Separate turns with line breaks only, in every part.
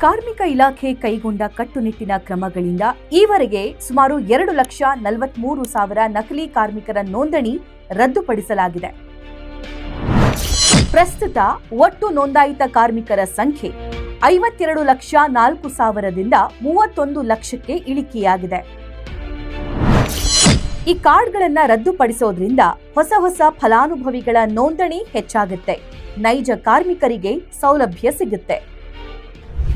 ಕಾರ್ಮಿಕ ಇಲಾಖೆ ಕೈಗೊಂಡ ಕಟ್ಟುನಿಟ್ಟಿನ ಕ್ರಮಗಳಿಂದ ಈವರೆಗೆ ಸುಮಾರು 2,43,000 ನಕಲಿ ಕಾರ್ಮಿಕರ ನೋಂದಣಿ ರದ್ದುಪಡಿಸಲಾಗಿದೆ. ಪ್ರಸ್ತುತ ಒಟ್ಟು ನೋಂದಾಯಿತ ಕಾರ್ಮಿಕರ ಸಂಖ್ಯೆ 52,04,000ದಿಂದ 31 ಲಕ್ಷಕ್ಕೆ ಇಳಿಕೆಯಾಗಿದೆ. ಈ ಕಾರ್ಡ್ಗಳನ್ನು ರದ್ದುಪಡಿಸೋದ್ರಿಂದ ಹೊಸ ಫಲಾನುಭವಿಗಳ ನೋಂದಣಿ ಹೆಚ್ಚಾಗುತ್ತೆ, ನೈಜ ಕಾರ್ಮಿಕರಿಗೆ ಸೌಲಭ್ಯ ಸಿಗುತ್ತೆ.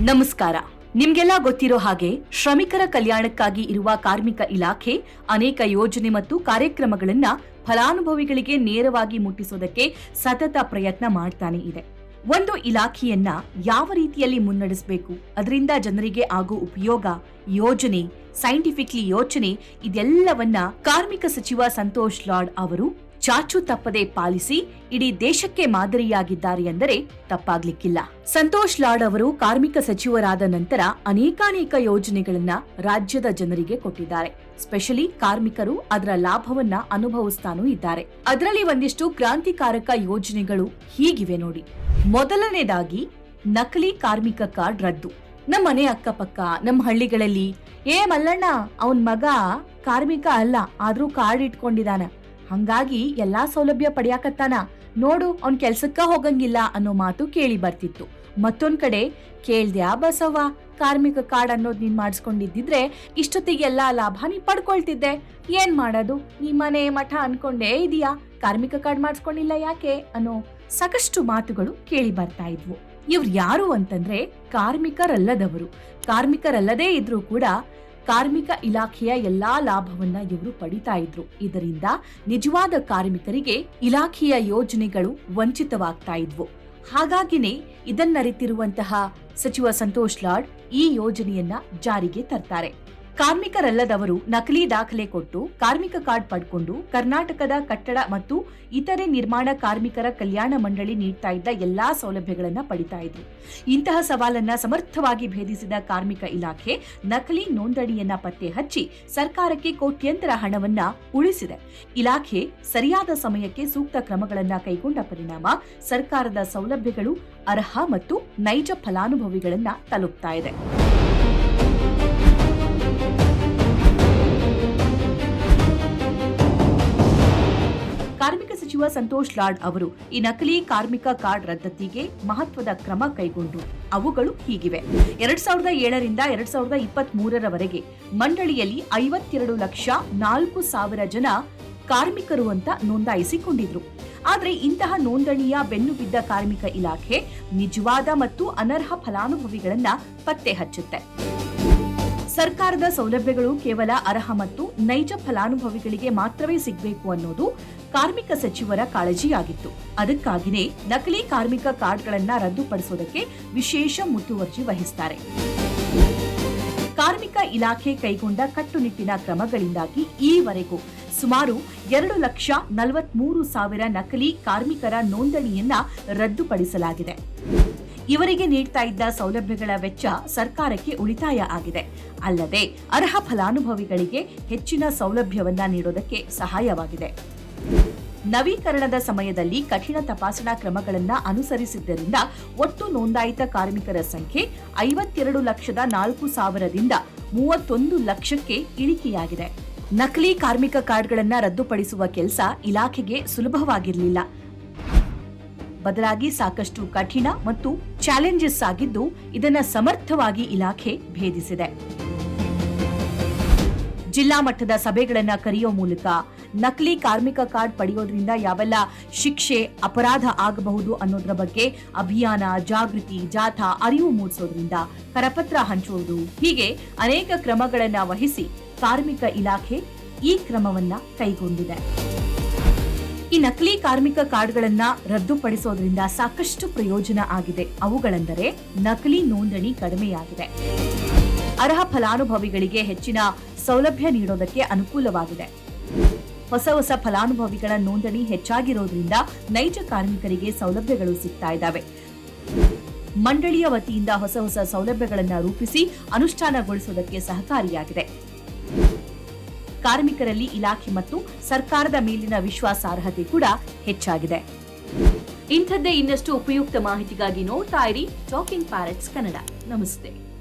ನಮಸ್ಕಾರ. ನಿಮ್ಗೆಲ್ಲ ಗೊತ್ತಿರೋ ಹಾಗೆ ಶ್ರಮಿಕರ ಕಲ್ಯಾಣಕ್ಕಾಗಿ ಇರುವ ಕಾರ್ಮಿಕ ಇಲಾಖೆ ಅನೇಕ ಯೋಜನೆ ಮತ್ತು ಕಾರ್ಯಕ್ರಮಗಳನ್ನ ಫಲಾನುಭವಿಗಳಿಗೆ ನೇರವಾಗಿ ಮುಟ್ಟಿಸೋದಕ್ಕೆ ಸತತ ಪ್ರಯತ್ನ ಮಾಡ್ತಾನೆ ಇದೆ. ಒಂದು ಇಲಾಖೆಯನ್ನ ಯಾವ ರೀತಿಯಲ್ಲಿ ಮುನ್ನಡೆಸಬೇಕು, ಅದರಿಂದ ಜನರಿಗೆ ಆಗೋ ಉಪಯೋಗ, ಯೋಜನೆ, ಸೈಂಟಿಫಿಕ್ಲಿ ಯೋಚನೆ, ಇದೆಲ್ಲವನ್ನ ಕಾರ್ಮಿಕ ಸಚಿವ ಸಂತೋಷ್ ಲಾಡ್ ಅವರು ಚಾಚು ತಪ್ಪದೆ ಪಾಲಿಸಿ ಇಡೀ ದೇಶಕ್ಕೆ ಮಾದರಿಯಾಗಿದ್ದಾರೆ ಎಂದರೆ ತಪ್ಪಾಗ್ಲಿಕ್ಕಿಲ್ಲ. ಸಂತೋಷ್ ಲಾಡ್ ಅವರು ಕಾರ್ಮಿಕ ಸಚಿವರಾದ ನಂತರ ಅನೇಕಾನೇಕ ಯೋಜನೆಗಳನ್ನ ರಾಜ್ಯದ ಜನರಿಗೆ ಕೊಟ್ಟಿದ್ದಾರೆ. ಸ್ಪೆಷಲಿ ಕಾರ್ಮಿಕರು ಅದರ ಲಾಭವನ್ನ ಅನುಭವಿಸ್ತಾನೂ ಇದ್ದಾರೆ. ಅದರಲ್ಲಿ ಒಂದಿಷ್ಟು ಕ್ರಾಂತಿಕಾರಕ ಯೋಜನೆಗಳು ಹೀಗಿವೆ ನೋಡಿ. ಮೊದಲನೇದಾಗಿ ನಕಲಿ ಕಾರ್ಮಿಕ ಕಾರ್ಡ್ ರದ್ದು. ನಮ್ಮ ಮನೆ ಅಕ್ಕಪಕ್ಕ, ನಮ್ಮ ಹಳ್ಳಿಗಳಲ್ಲಿ ಮಲ್ಲಣ್ಣ ಅವನ್ ಮಗ ಕಾರ್ಮಿಕ ಅಲ್ಲ, ಆದ್ರೂ ಕಾರ್ಡ್ ಇಟ್ಕೊಂಡಿದಾನ, ಹಂಗಾಗಿ ಎಲ್ಲಾ ಸೌಲಭ್ಯ ಪಡೆಯಾಕತ್ತಾನ ನೋಡು, ಅವ್ನ್ ಕೆಲ್ಸಕ್ಕ ಹೋಗಂಗಿಲ್ಲ ಅನ್ನೋ ಮಾತು ಕೇಳಿ ಬರ್ತಿತ್ತು. ಮತ್ತೊಂದ್ ಕಡೆ ಕೇಳ್ದ್ಯಾ ಬಸವ್ವ, ಕಾರ್ಮಿಕ ಕಾರ್ಡ್ ಅನ್ನೋದ್ ನೀನ್ ಮಾಡಿಸ್ಕೊಂಡಿದ್ದಿದ್ರೆ ಇಷ್ಟೊತ್ತಿಗೆ ಎಲ್ಲಾ ಲಾಭ ನೀ ಪಡ್ಕೊಳ್ತಿದ್ದೆ, ಏನ್ ಮಾಡೋದು, ನೀ ಮನೆ ಮಠ ಅನ್ಕೊಂಡೇ ಇದೀಯಾ, ಕಾರ್ಮಿಕ ಕಾರ್ಡ್ ಮಾಡಿಸ್ಕೊಂಡಿಲ್ಲ ಯಾಕೆ ಅನ್ನೋ ಸಾಕಷ್ಟು ಮಾತುಗಳು ಕೇಳಿ ಬರ್ತಾ ಇದ್ವು. ಇವ್ರು ಯಾರು ಅಂತಂದ್ರೆ ಕಾರ್ಮಿಕರಲ್ಲದವರು. ಕಾರ್ಮಿಕರಲ್ಲದೇ ಇದ್ರೂ ಕೂಡ ಕಾರ್ಮಿಕ ಇಲಾಖೆಯ ಎಲ್ಲಾ ಲಾಭವನ್ನ ಇವರು ಪಡಿತಾ ಇದ್ರು. ಇದರಿಂದ ನಿಜವಾದ ಕಾರ್ಮಿಕರಿಗೆ ಇಲಾಖೆಯ ಯೋಜನೆಗಳು ವಂಚಿತವಾಗ್ತಾ ಇದ್ವು. ಹಾಗಾಗಿನೇ ಇದನ್ನರಿತಿರುವಂತಹ ಸಚಿವ ಸಂತೋಷ್ ಲಾಡ್ ಈ ಯೋಜನೆಯನ್ನ ಜಾರಿಗೆ ತರ್ತಾರೆ. ಕಾರ್ಮಿಕರಲ್ಲದವರು ನಕಲಿ ದಾಖಲೆ ಕೊಟ್ಟು ಕಾರ್ಮಿಕ ಕಾರ್ಡ್ ಪಡ್ಕೊಂಡು ಕರ್ನಾಟಕದ ಕಟ್ಟಡ ಮತ್ತು ಇತರೆ ನಿರ್ಮಾಣ ಕಾರ್ಮಿಕರ ಕಲ್ಯಾಣ ಮಂಡಳಿ ನೀಡ್ತಾ ಇದ್ದ ಎಲ್ಲಾ ಸೌಲಭ್ಯಗಳನ್ನ ಪಡಿತಾ ಇದ್ರು. ಇಂತಹ ಸವಾಲನ್ನ ಸಮರ್ಥವಾಗಿ ಭೇದಿಸಿದ ಕಾರ್ಮಿಕ ಇಲಾಖೆ ನಕಲಿ ನೋಂದಣಿಯನ್ನ ಪತ್ತೆ ಹಚ್ಚಿ ಸರ್ಕಾರಕ್ಕೆ ಕೋಟ್ಯಂತರ ಹಣವನ್ನ ಉಳಿಸಿದೆ. ಇಲಾಖೆ ಸರಿಯಾದ ಸಮಯಕ್ಕೆ ಸೂಕ್ತ ಕ್ರಮಗಳನ್ನ ಕೈಗೊಂಡ ಪರಿಣಾಮ ಸರ್ಕಾರದ ಸೌಲಭ್ಯಗಳು ಅರ್ಹ ಮತ್ತು ನೈಜ ಫಲಾನುಭವಿಗಳನ್ನ ತಲುಪ್ತಾ ಇದೆ. ಕಾರ್ಮಿಕ ಸಚಿವ ಸಂತೋಷ್ ಲಾಡ್ ಅವರು ಈ ನಕಲಿ ಕಾರ್ಮಿಕ ಕಾರ್ಡ್ ರದ್ದತಿಗೆ ಮಹತ್ವದ ಕ್ರಮ ಕೈಗೊಂಡು ಅವುಗಳು ಹೀಗಿವೆ. 2007ರಿಂದ 2023ರವರೆಗೆ ಮಂಡಳಿಯಲ್ಲಿ 52,04,000 ಜನ ಕಾರ್ಮಿಕರು ಅಂತ ನೋಂದಾಯಿಸಿಕೊಂಡಿದ್ರು. ಆದ್ರೆ ಇಂತಹ ನೋಂದಣಿಯ ಬೆನ್ನು ಬಿದ್ದ ಕಾರ್ಮಿಕ ಇಲಾಖೆ ನಿಜವಾದ ಮತ್ತು ಅನರ್ಹ ಫಲಾನುಭವಿಗಳನ್ನ ಪತ್ತೆ ಹಚ್ಚುತ್ತೆ. ಸರ್ಕಾರದ ಸೌಲಭ್ಯಗಳು ಕೇವಲ ಅರ್ಹ ಮತ್ತು ನೈಜ ಫಲಾನುಭವಿಗಳಿಗೆ ಮಾತ್ರವೇ ಸಿಗಬೇಕು ಅನ್ನೋದು ಕಾರ್ಮಿಕ ಸಚಿವರ ಕಾಳಜಿಯಾಗಿತ್ತು. ಅದಕ್ಕಾಗಿಯೇ ನಕಲಿ ಕಾರ್ಮಿಕ ಕಾರ್ಡ್ಗಳನ್ನ ರದ್ದುಪಡಿಸೋದಕ್ಕೆ ವಿಶೇಷ ಮುತುವರ್ಜಿ ವಹಿಸುತ್ತಾರೆ. ಕಾರ್ಮಿಕ ಇಲಾಖೆ ಕೈಗೊಂಡ ಕಟ್ಟುನಿಟ್ಟಿನ ಕ್ರಮಗಳಿಂದಾಗಿ ಈವರೆಗೂ ಸುಮಾರು 2,43,000 ನಕಲಿ ಕಾರ್ಮಿಕರ ನೋಂದಣಿಯನ್ನ ರದ್ದುಪಡಿಸಲಾಗಿದೆ. ಇವರಿಗೆ ನೀಡ್ತಾ ಇದ್ದ ಸೌಲಭ್ಯಗಳ ವೆಚ್ಚ ಸರ್ಕಾರಕ್ಕೆ ಉಳಿತಾಯ ಆಗಿದೆ. ಅಲ್ಲದೆ ಅರ್ಹ ಫಲಾನುಭವಿಗಳಿಗೆ ಹೆಚ್ಚಿನ ಸೌಲಭ್ಯವನ್ನ ನೀಡೋದಕ್ಕೆ ಸಹಾಯವಾಗಿದೆ. ನವೀಕರಣದ ಸಮಯದಲ್ಲಿ ಕಠಿಣ ತಪಾಸಣಾ ಕ್ರಮಗಳನ್ನ ಅನುಸರಿಸಿದ್ದರಿಂದ ಒಟ್ಟು ನೋಂದಾಯಿತ ಕಾರ್ಮಿಕರ ಸಂಖ್ಯೆ 52,04,000ದಿಂದ 31 ಲಕ್ಷಕ್ಕೆ ಇಳಿಕೆಯಾಗಿದೆ. ನಕಲಿ ಕಾರ್ಮಿಕ ಕಾರ್ಡ್ಗಳನ್ನ ರದ್ದುಪಡಿಸುವ ಕೆಲಸ ಇಲಾಖೆಗೆ ಸುಲಭವಾಗಿರಲಿಲ್ಲ. ಬದಲಾಗಿ ಸಾಕಷ್ಟು ಕಠಿಣ ಮತ್ತು ಚಾಲೆಂಜಸ್ ಆಗಿದ್ದು ಇದನ್ನ ಸಮರ್ಥವಾಗಿ ಇಲಾಖೆ ಭೇದಿಸಿದೆ. ಜಿಲ್ಲಾ ಮಟ್ಟದ ಸಭೆಗಳನ್ನ ಕರೆಯೋ ಮೂಲಕ ನಕಲಿ ಕಾರ್ಮಿಕ ಕಾರ್ಡ್ ಪಡೆಯೋದ್ರಿಂದ ಯಾವೆಲ್ಲ ಶಿಕ್ಷೆ, ಅಪರಾಧ ಆಗಬಹುದು ಅನ್ನೋದ್ರ ಬಗ್ಗೆ ಅಭಿಯಾನ, ಜಾಗೃತಿ, ಜಾಥಾ, ಅರಿವು ಮೂಡಿಸೋದ್ರಿಂದ ಕರಪತ್ರ ಹಂಚುವುದು, ಹೀಗೆ ಅನೇಕ ಕ್ರಮಗಳನ್ನ ವಹಿಸಿ ಕಾರ್ಮಿಕ ಇಲಾಖೆ ಈ ಕ್ರಮವನ್ನ ಕೈಗೊಂಡಿದೆ. ಈ ನಕಲಿ ಕಾರ್ಮಿಕ ಕಾರ್ಡ್ಗಳನ್ನ ರದ್ದುಪಡಿಸೋದ್ರಿಂದ ಸಾಕಷ್ಟು ಪ್ರಯೋಜನ ಆಗಿದೆ. ಅವುಗಳೆಂದರೆ ನಕಲಿ ನೋಂದಣಿ ಕಡಿಮೆಯಾಗಿದೆ, ಅರ್ಹ ಫಲಾನುಭವಿಗಳಿಗೆ ಹೆಚ್ಚಿನ ಸೌಲಭ್ಯ ನೀಡೋದಕ್ಕೆ ಅನುಕೂಲವಾಗಿದೆ, ಹೊಸ ಫಲಾನುಭವಿಗಳ ನೋಂದಣಿ ಹೆಚ್ಚಾಗಿರೋದ್ರಿಂದ ನೈಜ ಕಾರ್ಮಿಕರಿಗೆ ಸೌಲಭ್ಯಗಳು ಸಿಗ್ತಾ ಇದ್ದಾವೆ. ಮಂಡಳಿಯ ವತಿಯಿಂದ ಹೊಸ ಸೌಲಭ್ಯಗಳನ್ನು ರೂಪಿಸಿ ಅನುಷ್ಠಾನಗೊಳಿಸುವುದಕ್ಕೆ ಸಹಕಾರಿಯಾಗಿದೆ. ಕಾರ್ಮಿಕರಲ್ಲಿ ಇಲಾಖೆ ಮತ್ತು ಸರ್ಕಾರದ ಮೇಲಿನ ವಿಶ್ವಾಸಾರ್ಹತೆ ಕೂಡ ಹೆಚ್ಚಾಗಿದೆ. ಇಂಥದ್ದೇ ಇನ್ನಷ್ಟು ಉಪಯುಕ್ತ ಮಾಹಿತಿಗಾಗಿ ನೋಡ್ತಾ ಇರಿ ಟಾಕಿಂಗ್ ಪ್ಯಾರೆಟ್ಸ್ ಕನ್ನಡ. ನಮಸ್ತೆ.